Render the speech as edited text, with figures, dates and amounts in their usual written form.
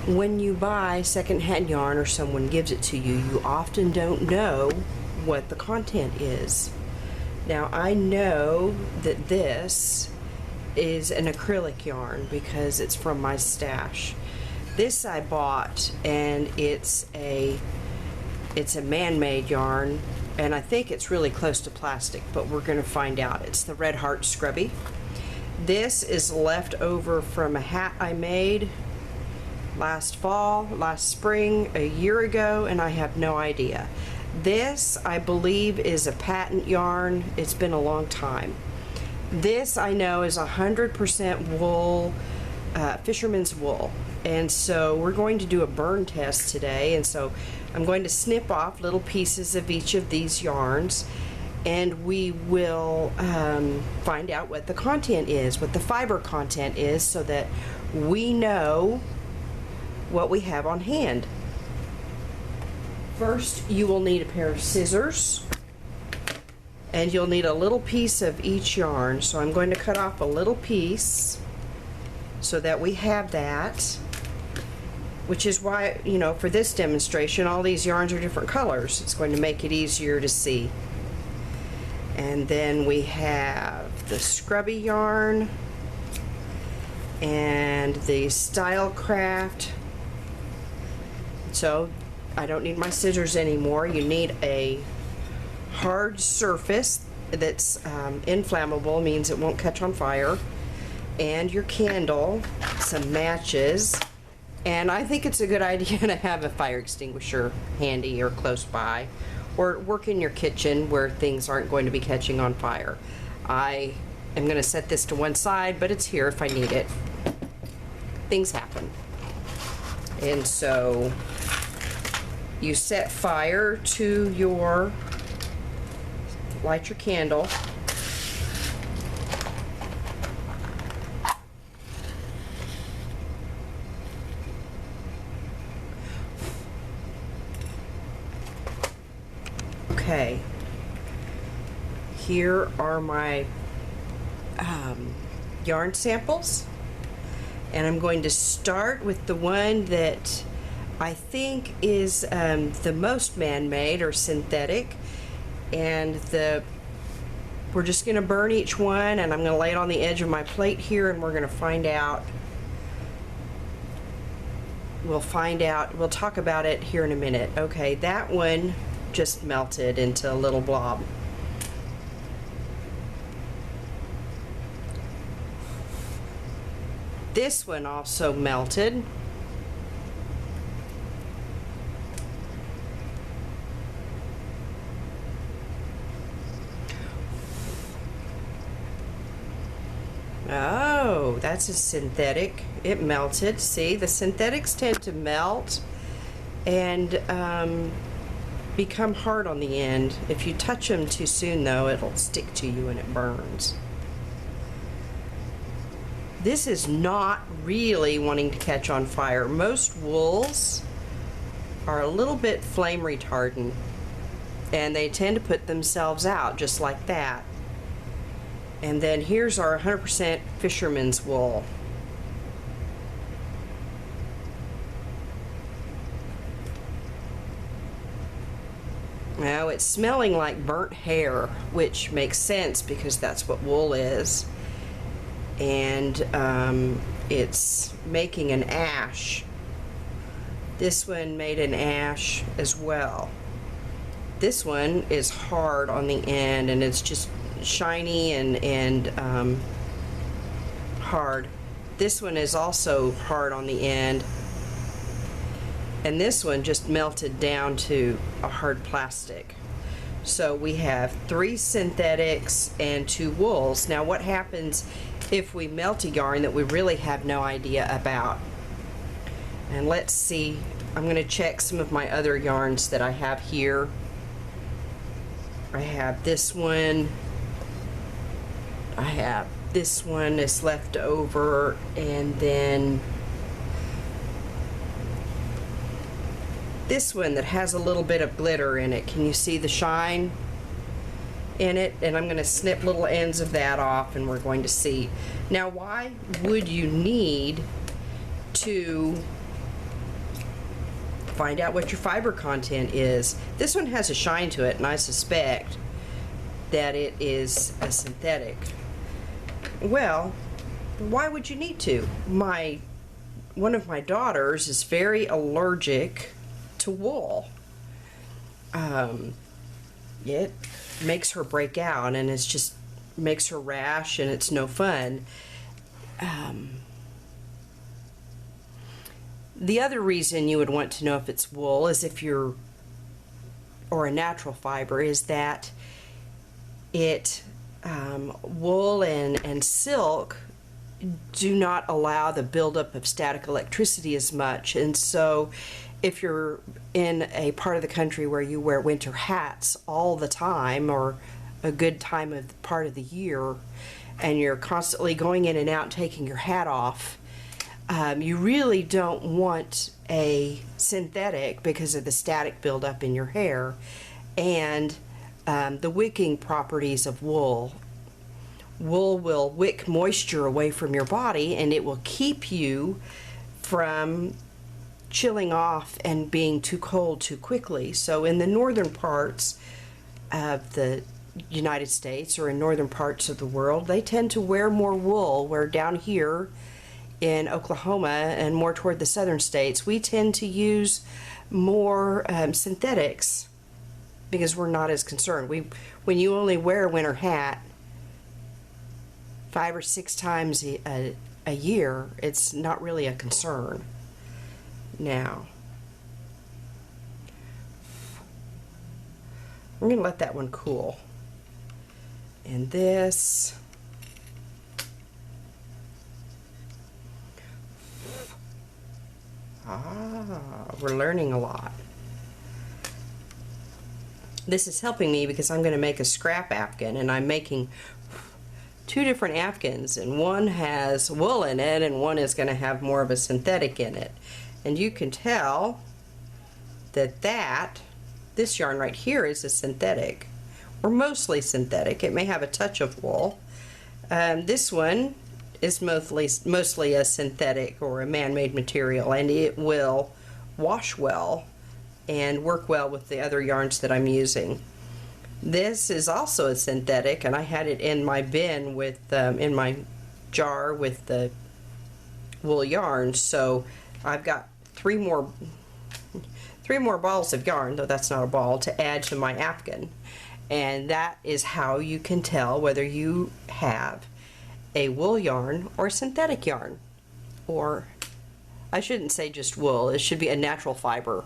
When you buy secondhand yarn or someone gives it to you, you often don't know what the content is. Now, I know that this is an acrylic yarn because it's from my stash. This I bought, and it's a man-made yarn, and I think it's really close to plastic, but we're going to find out. It's the Red Heart Scrubby. This is left over from a hat I made last fall, last spring, a year ago, and I have no idea. This, I believe, is a patent yarn. It's been a long time. This, I know, is 100% wool, fisherman's wool. And so we're going to do a burn test today, and so I'm going to snip off little pieces of each of these yarns, and we will find out what the content is, what the fiber content is, so that we know what we have on hand. First, you will need a pair of scissors, and you'll need a little piece of each yarn. So I'm going to cut off a little piece so that we have that, which is why, you know, for this demonstration, all these yarns are different colors. It's going to make it easier to see. And then we have the scrubby yarn and the Stylecraft. So I don't need my scissors anymore. You need a hard surface that's inflammable, means it won't catch on fire, and your candle, some matches, and I think it's a good idea to have a fire extinguisher handy or close by, or work in your kitchen where things aren't going to be catching on fire. I am going to set this to one side, but it's here if I need it. Things happen. And so you set fire to your, light your candle. Okay, here are my yarn samples, and I'm going to start with the one that I think is the most man-made or synthetic, and we're just going to burn each one, and I'm going to lay it on the edge of my plate here, and we're going to find out. We'll talk about it here in a minute. Okay, that one just melted into a little blob. This one also melted. Oh, that's a synthetic. It melted. See, the synthetics tend to melt and become hard on the end. If you touch them too soon, though, it'll stick to you and it burns. This is not really wanting to catch on fire. Most wools are a little bit flame retardant, and they tend to put themselves out just like that. And then here's our 100% fisherman's wool. Now it's smelling like burnt hair, which makes sense because that's what wool is. And it's making an ash. This one made an ash as well. This one is hard on the end, and it's just shiny and hard. This one is also hard on the end, and this one just melted down to a hard plastic. So we have 3 synthetics and 2 wools. Now what happens if we melt a yarn that we really have no idea about? And let's see, I'm going to check some of my other yarns that I have here. I have this one, I have this one that's left over, and then this one that has a little bit of glitter in it. Can you see the shine in it? And I'm going to snip little ends of that off, and we're going to see. Now, why would you need to Find out what your fiber content is. This one has a shine to it, and I suspect that it is a synthetic. Well, why would you need to? One of my daughters is very allergic to wool. It makes her break out, and it's just makes her rash, and it's no fun. The other reason you would want to know if it's wool is or a natural fiber, is that wool and silk do not allow the buildup of static electricity as much, and so if you're in a part of the country where you wear winter hats all the time, or a good part of the year, and you're constantly going in and out and taking your hat off, you really don't want a synthetic because of the static buildup in your hair and the wicking properties of wool. Wool will wick moisture away from your body, and it will keep you from chilling off and being too cold too quickly. So in the northern parts of the United States, or in northern parts of the world, they tend to wear more wool, where down here in Oklahoma and more toward the southern states, we tend to use more synthetics because we're not as concerned. When you only wear a winter hat 5 or 6 times a year, it's not really a concern. Now, I'm going to let that one cool. And this, we're learning a lot. This is helping me because I'm going to make a scrap afghan, and I'm making 2 different afghans, and one has wool in it and one is going to have more of a synthetic in it. And you can tell that this yarn right here is a synthetic, or mostly synthetic. It may have a touch of wool. This one is mostly a synthetic or a man-made material, and it will wash well and work well with the other yarns that I'm using. This is also a synthetic, and I had it in my bin with in my jar with the wool yarn, so I've got three more balls of yarn, though that's not a ball, to add to my afghan. And that is how you can tell whether you have a wool yarn or synthetic yarn. Or I shouldn't say just wool, it should be a natural fiber